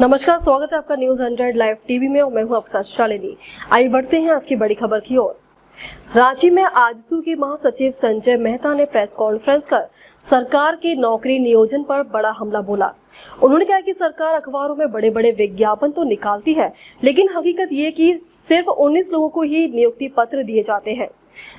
नमस्कार, स्वागत है आपका न्यूज 100 लाइव टीवी में और मैं हूं आपके साथ शालिनी। आइए बढ़ते हैं आज की बड़ी खबर की ओर। रांची में आजसू के महासचिव संजय मेहता ने प्रेस कॉन्फ्रेंस कर सरकार के नौकरी नियोजन पर बड़ा हमला बोला। उन्होंने कहा कि सरकार अखबारों में बड़े बड़े विज्ञापन तो निकालती है, लेकिन हकीकत ये कि सिर्फ 19 लोगों को ही नियुक्ति पत्र दिए जाते हैं।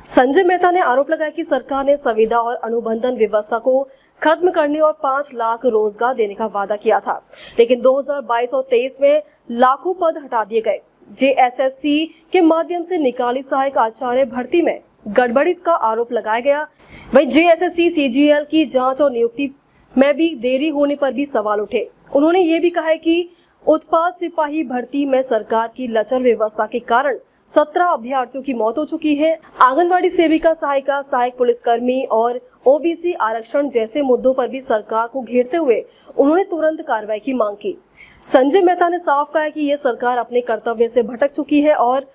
संजय मेहता ने आरोप लगाया कि सरकार ने संविदा और अनुबंधन व्यवस्था को खत्म करने और 5 लाख रोजगार देने का वादा किया था, लेकिन 2022 और 23 में लाखों पद हटा दिए गए। जेएसएससी के माध्यम से निकाली सहायक आचार्य भर्ती में गड़बड़ी का आरोप लगाया गया। वहीं जेएसएससी सीजीएल की जांच और नियुक्ति में भी देरी होने पर भी सवाल उठे। उन्होंने ये भी कहा है कि उत्पाद सिपाही भर्ती में सरकार की लचर व्यवस्था के कारण 17 अभ्यर्थियों की मौत हो चुकी है। आंगनवाड़ी सेविका, सहायिका, सहायक पुलिसकर्मी और ओबीसी आरक्षण जैसे मुद्दों पर भी सरकार को घेरते हुए उन्होंने तुरंत कार्रवाई की मांग की। संजय मेहता ने साफ कहा कि यह सरकार अपने कर्तव्य से भटक चुकी है और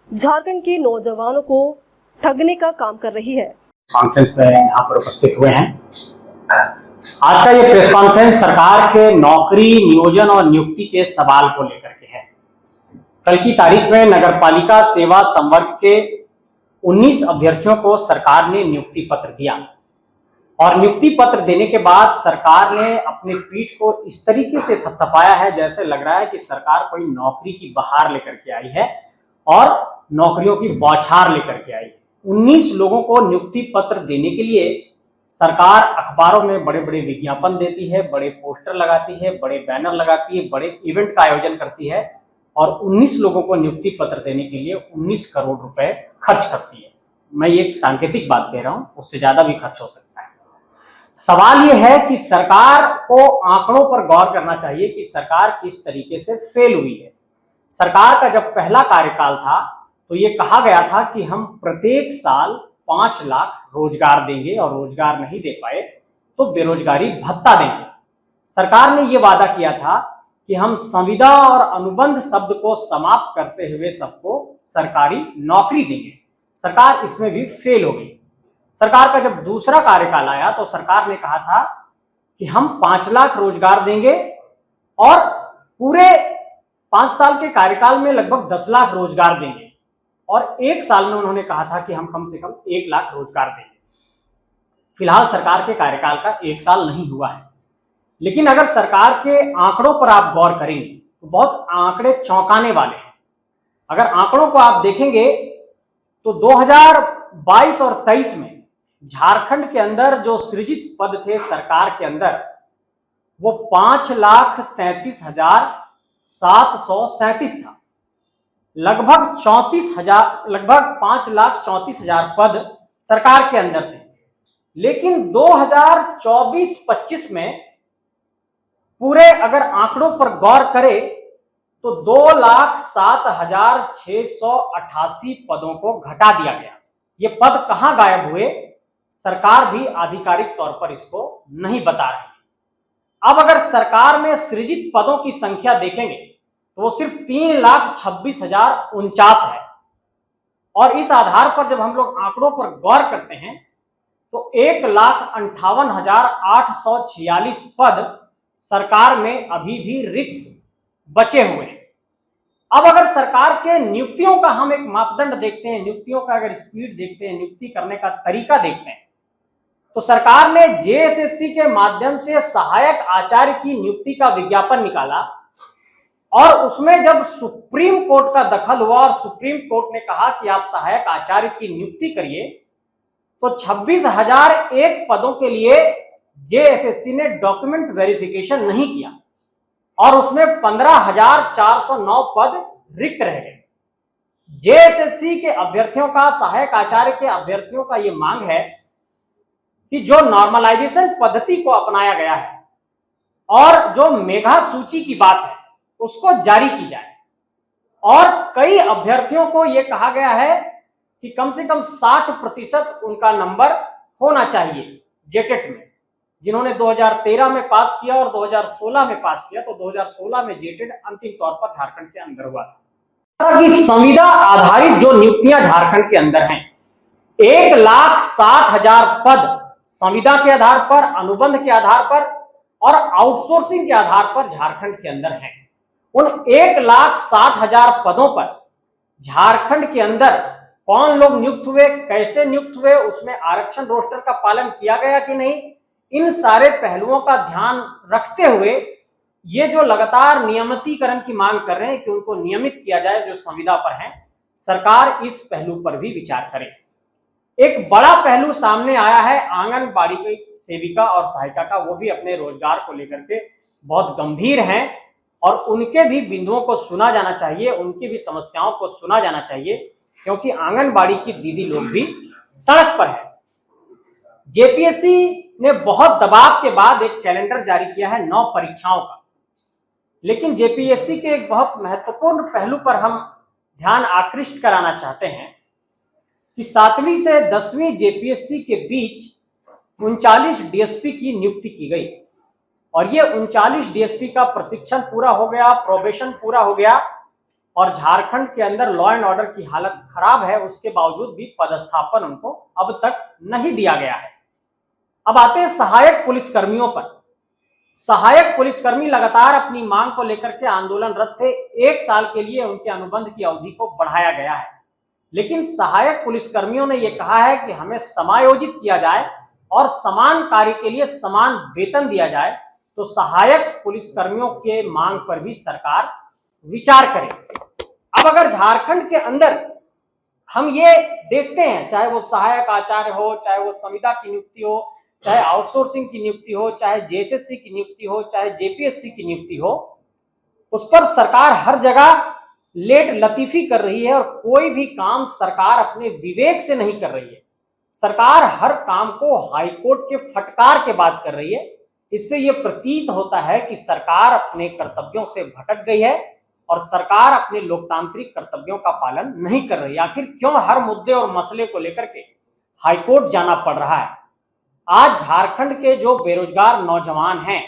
झारखंड के नौजवानों को ठगने का काम कर रही है। कॉन्फ्रेंस में यहाँ पर उपस्थित हुए हैं। आज का ये प्रेस कॉन्फ्रेंस सरकार के नौकरी नियोजन और नियुक्ति के सवाल को लेकर के है। कल की तारीख में नगरपालिका सेवा संवर्ग के 19 अभ्यर्थियों को सरकार ने नियुक्ति पत्र दिया और नियुक्ति पत्र देने के बाद सरकार ने अपनी पीठ को इस तरीके से थपथपाया है जैसे लग रहा है कि सरकार कोई नौकरी की बहार लेकर के आई है और नौकरियों की बौछार लेकर के आई है। 19 लोगों को नियुक्ति पत्र देने के लिए सरकार अखबारों में बड़े बड़े विज्ञापन देती है, बड़े पोस्टर लगाती है, बड़े बैनर लगाती है, बड़े इवेंट का आयोजन करती है और 19 लोगों को नियुक्ति पत्र देने के लिए 19 करोड़ रुपए खर्च करती है। मैं ये एक सांकेतिक बात कह रहा हूं, उससे ज्यादा भी खर्च हो सकता है। सवाल ये है कि सरकार को आंकड़ों पर गौर करना चाहिए कि सरकार किस तरीके से फेल हुई है। सरकार का जब पहला कार्यकाल था तो ये कहा गया था कि हम प्रत्येक साल 5 लाख रोजगार देंगे और रोजगार नहीं दे पाए तो बेरोजगारी भत्ता देंगे। सरकार ने यह वादा किया था कि हम संविदा और अनुबंध शब्द को समाप्त करते हुए सबको सरकारी नौकरी देंगे। सरकार इसमें भी फेल हो गई। सरकार का जब दूसरा कार्यकाल आया तो सरकार ने कहा था कि हम 5 लाख रोजगार देंगे और पूरे 5 साल के कार्यकाल में लगभग 10 लाख रोजगार देंगे और 1 साल में उन्होंने कहा था कि हम कम से कम 1 लाख रोजगार देंगे। फिलहाल सरकार के कार्यकाल का 1 साल नहीं हुआ है, लेकिन अगर सरकार के आंकड़ों पर आप गौर करेंगे तो बहुत आंकड़े चौंकाने वाले हैं। अगर आंकड़ों को आप देखेंगे तो 2022 और 23 में झारखंड के अंदर जो सृजित पद थे सरकार के अंदर वो 5,33,737 था। लगभग 5,34,000 पद सरकार के अंदर थे, लेकिन 2024-25 में पूरे अगर आंकड़ों पर गौर करें तो 2,07,688 पदों को घटा दिया गया। ये पद कहां गायब हुए, सरकार भी आधिकारिक तौर पर इसको नहीं बता रही है। अब अगर सरकार में सृजित पदों की संख्या देखेंगे तो वो सिर्फ 3,26,049 है और इस आधार पर जब हम लोग आंकड़ों पर गौर करते हैं तो 1,58,846 पद सरकार में अभी भी रिक्त बचे हुए हैं। अब अगर सरकार के नियुक्तियों का हम एक मापदंड देखते हैं, नियुक्तियों का अगर स्पीड देखते हैं, नियुक्ति करने का तरीका देखते हैं तो सरकार ने जेएसएससी के माध्यम से सहायक आचार्य की नियुक्ति का विज्ञापन निकाला और उसमें जब सुप्रीम कोर्ट का दखल हुआ और सुप्रीम कोर्ट ने कहा कि आप सहायक आचार्य की नियुक्ति करिए तो 26,001 पदों के लिए जेएसएससी ने डॉक्यूमेंट वेरिफिकेशन नहीं किया और उसमें 15,409 पद रिक्त रह गए। जेएसएससी के अभ्यर्थियों का, सहायक आचार्य के अभ्यर्थियों का यह मांग है कि जो नॉर्मलाइजेशन पद्धति को अपनाया गया है और जो मेधा सूची की बात है उसको जारी की जाए और कई अभ्यर्थियों को यह कहा गया है कि कम से कम 60% उनका नंबर होना चाहिए जेटेट में। जिन्होंने 2013 में पास किया और 2016 में पास किया तो 2016 में जेटेट अंतिम तौर पर झारखंड के अंदर हुआ था। कि संविदा आधारित जो नियुक्तियां झारखंड के अंदर हैं, 1,60,000 पद संविदा के आधार पर, अनुबंध के आधार पर और आउटसोर्सिंग के आधार पर झारखंड के अंदर है। उन 1,60,000 पदों पर झारखंड के अंदर कौन लोग नियुक्त हुए, कैसे नियुक्त हुए, उसमें आरक्षण रोस्टर का पालन किया गया कि नहीं, इन सारे पहलुओं का ध्यान रखते हुए ये जो लगातार नियमितीकरण की मांग कर रहे हैं कि उनको नियमित किया जाए जो संविदा पर हैं, सरकार इस पहलू पर भी विचार करे। एक बड़ा पहलू सामने आया है आंगनबाड़ी की सेविका और सहायिका का, वो भी अपने रोजगार को लेकर के बहुत गंभीर हैं और उनके भी बिंदुओं को सुना जाना चाहिए, उनकी भी समस्याओं को सुना जाना चाहिए, क्योंकि आंगनबाड़ी की दीदी लोग भी सड़क पर है। जेपीएससी ने बहुत दबाव के बाद एक कैलेंडर जारी किया है 9 परीक्षाओं का, लेकिन जेपीएससी के एक बहुत महत्वपूर्ण पहलू पर हम ध्यान आकृष्ट कराना चाहते हैं कि 7वीं से 10वीं जेपीएससी के बीच 39 डीएसपी की नियुक्ति की गई और ये 39 डीएसपी का प्रशिक्षण पूरा हो गया, प्रोबेशन पूरा हो गया और झारखंड के अंदर लॉ एंड ऑर्डर की हालत खराब है, उसके बावजूद भी पदस्थापन उनको अब तक नहीं दिया गया है। अब आते हैं सहायक पुलिसकर्मियों पर। सहायक पुलिसकर्मी लगातार अपनी मांग को लेकर के आंदोलनरत थे। 1 साल के लिए उनके अनुबंध की अवधि को बढ़ाया गया है, लेकिन सहायक पुलिसकर्मियों ने यह कहा है कि हमें समायोजित किया जाए और समान कार्य के लिए समान वेतन दिया जाए। तो सहायक पुलिसकर्मियों के मांग पर भी सरकार विचार करे। अब अगर झारखंड के अंदर हम ये देखते हैं, चाहे वो सहायक आचार्य हो, चाहे वो संविदा की नियुक्ति हो, चाहे आउटसोर्सिंग की नियुक्ति हो, चाहे जेएसएससी की नियुक्ति हो, चाहे जेपीएससी की नियुक्ति हो, उस पर सरकार हर जगह लेट लतीफी कर रही है और कोई भी काम सरकार अपने विवेक से नहीं कर रही है। सरकार हर काम को हाईकोर्ट के फटकार के बाद कर रही है। इससे यह प्रतीत होता है कि सरकार अपने कर्तव्यों से भटक गई है और सरकार अपने लोकतांत्रिक कर्तव्यों का पालन नहीं कर रही। आखिर क्यों हर मुद्दे और मसले को लेकर के हाईकोर्ट जाना पड़ रहा है? आज झारखंड के जो बेरोजगार नौजवान हैं,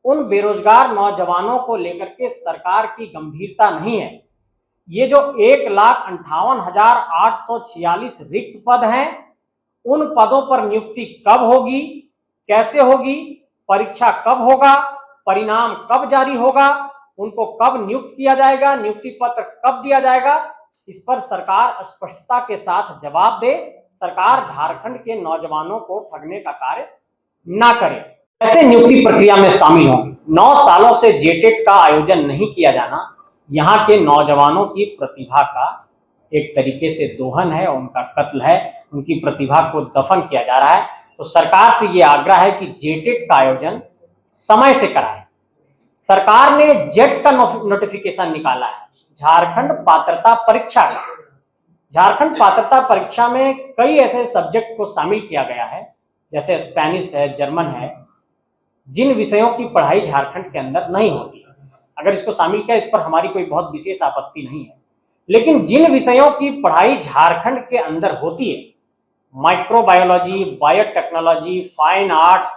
उन बेरोजगार नौजवानों को लेकर के सरकार की गंभीरता नहीं है। ये जो 1,58,846 रिक्त पद हैं, उन पदों पर नियुक्ति कब होगी, कैसे होगी, परीक्षा कब होगा, परिणाम कब जारी होगा, उनको कब नियुक्त किया जाएगा, नियुक्ति पत्र कब दिया जाएगा, इस पर सरकार स्पष्टता के साथ जवाब दे। सरकार झारखंड के नौजवानों को ठगने का कार्य ना करे। कैसे नियुक्ति प्रक्रिया में शामिल होंगे? 9 सालों से जेटेट का आयोजन नहीं किया जाना यहाँ के नौजवानों की प्रतिभा का एक तरीके से दोहन है, उनका कत्ल है, उनकी प्रतिभा को दफन किया जा रहा है। तो सरकार से ये आग्रह है कि जेटेट का आयोजन समय से कराएं। सरकार ने जेट का नोटिफिकेशन निकाला है, झारखंड पात्रता परीक्षा का। झारखंड पात्रता परीक्षा में कई ऐसे सब्जेक्ट को शामिल किया गया है, जैसे स्पेनिश है, जर्मन है, जिन विषयों की पढ़ाई झारखंड के अंदर नहीं होती। अगर इसको शामिल किया, इस पर हमारी कोई बहुत विशेष आपत्ति नहीं है, लेकिन जिन विषयों की पढ़ाई झारखंड के अंदर होती है, माइक्रोबायोलॉजी, बायोटेक्नोलॉजी, फाइन आर्ट्स,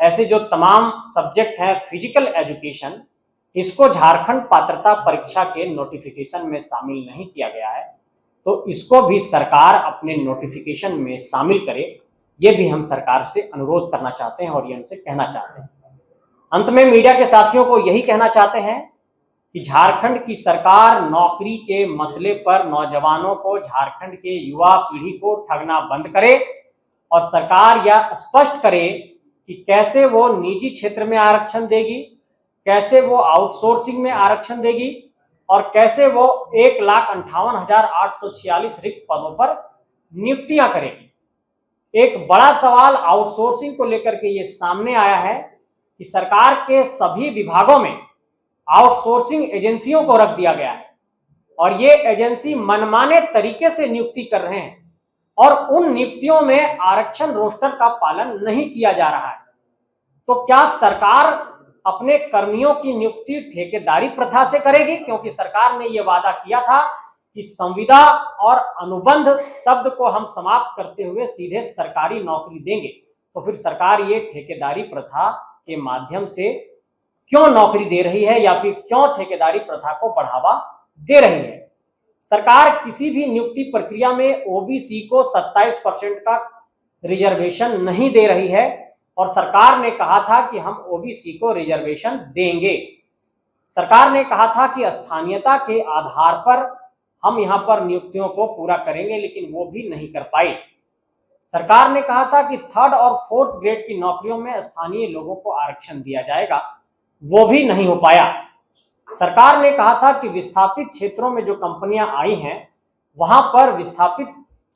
ऐसे जो तमाम सब्जेक्ट हैं, फिजिकल एजुकेशन, इसको झारखंड पात्रता परीक्षा के नोटिफिकेशन में शामिल नहीं किया गया है। तो इसको भी सरकार अपने नोटिफिकेशन में शामिल करे, ये भी हम सरकार से अनुरोध करना चाहते हैं और ये उनसे कहना चाहते हैं। अंत में मीडिया के साथियों को यही कहना चाहते हैं कि झारखंड की सरकार नौकरी के मसले पर नौजवानों को, झारखंड के युवा पीढ़ी को ठगना बंद करे और सरकार यह स्पष्ट करे कि कैसे वो निजी क्षेत्र में आरक्षण देगी, कैसे वो आउटसोर्सिंग में आरक्षण देगी और कैसे वो 1,58,846 रिक्त पदों पर नियुक्तियां करेगी। एक बड़ा सवाल आउटसोर्सिंग को लेकर के ये सामने आया है कि सरकार के सभी विभागों में आउटसोर्सिंग एजेंसियों को रख दिया गया है और ये एजेंसी मनमाने तरीके से नियुक्ति कर रहे हैं और उन नियुक्तियों में आरक्षण रोस्टर का पालन नहीं किया जा रहा है। तो क्या सरकार अपने कर्मियों की नियुक्ति ठेकेदारी प्रथा से करेगी? क्योंकि सरकार ने यह वादा किया था कि संविदा और अनुबंध शब्द को हम समाप्त करते हुए सीधे सरकारी नौकरी देंगे। तो फिर सरकार ये ठेकेदारी प्रथा के माध्यम से क्यों नौकरी दे रही है या फिर क्यों ठेकेदारी प्रथा को बढ़ावा दे रही है? सरकार किसी भी नियुक्ति प्रक्रिया में ओबीसी को 27% का रिजर्वेशन नहीं दे रही है और सरकार ने कहा था कि हम ओबीसी को रिजर्वेशन देंगे। सरकार ने कहा था कि स्थानीयता के आधार पर हम यहाँ पर नियुक्तियों को पूरा करेंगे, लेकिन वो भी नहीं कर पाई। सरकार ने कहा था कि 3rd और 4th ग्रेड की नौकरियों में स्थानीय लोगों को आरक्षण दिया जाएगा, वो भी नहीं हो पाया। सरकार ने कहा था कि विस्थापित क्षेत्रों में जो कंपनियां आई हैं, वहां पर विस्थापित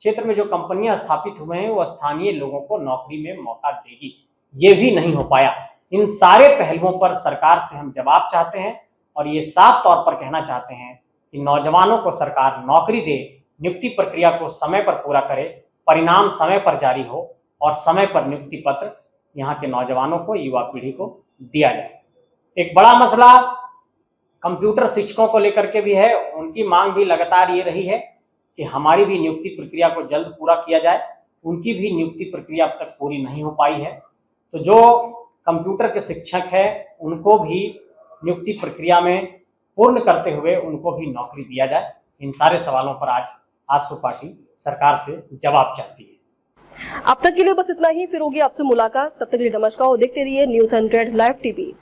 क्षेत्र में जो कंपनियां स्थापित हुए हैं वो स्थानीय लोगों को नौकरी में मौका देगी, ये भी नहीं हो पाया। इन सारे पहलुओं पर सरकार से हम जवाब चाहते हैं और ये साफ तौर पर कहना चाहते हैं कि नौजवानों को सरकार नौकरी दे, नियुक्ति प्रक्रिया को समय पर पूरा करे, परिणाम समय पर जारी हो और समय पर नियुक्ति पत्र यहाँ के नौजवानों को, युवा पीढ़ी को दिया जाए। एक बड़ा मसला कंप्यूटर शिक्षकों को लेकर के भी है। उनकी मांग भी लगातार ये रही है कि हमारी भी नियुक्ति प्रक्रिया को जल्द पूरा किया जाए। उनकी भी नियुक्ति प्रक्रिया अब तक पूरी नहीं हो पाई है। तो जो कंप्यूटर के शिक्षक हैं उनको भी नियुक्ति प्रक्रिया में पूर्ण करते हुए उनको भी नौकरी दिया जाए। इन सारे सवालों पर आज आजसू पार्टी सरकार से जवाब चाहती है। अब तक के लिए बस इतना ही, फिर होगी आपसे मुलाकात। तब तक के लिए नमस्कार और देखते रहिए News 100 लाइव टीवी।